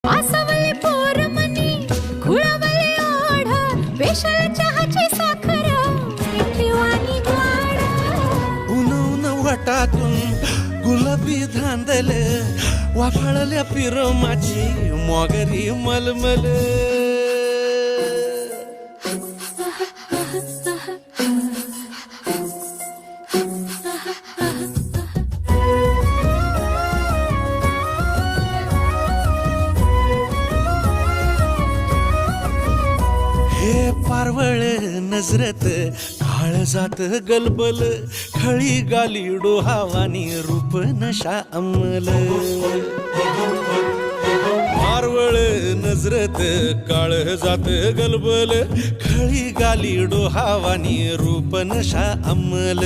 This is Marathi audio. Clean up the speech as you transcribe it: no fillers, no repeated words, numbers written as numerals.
आसवले पोरमनी खुळवले ओढ वेशाला चहाची साखर ठेवानी गोड उन उन वाटातून गुलाबी धांदले वाफाळल्या पिरमाची मोगरी मलमल हे पारवळ नजरत काळ जात गलबल खळी गाली डोहावानी रूप नशा अंमल पारवळ नजरत काळ जात गलबल खळी गाली डोहावानी रूप नशा अंमल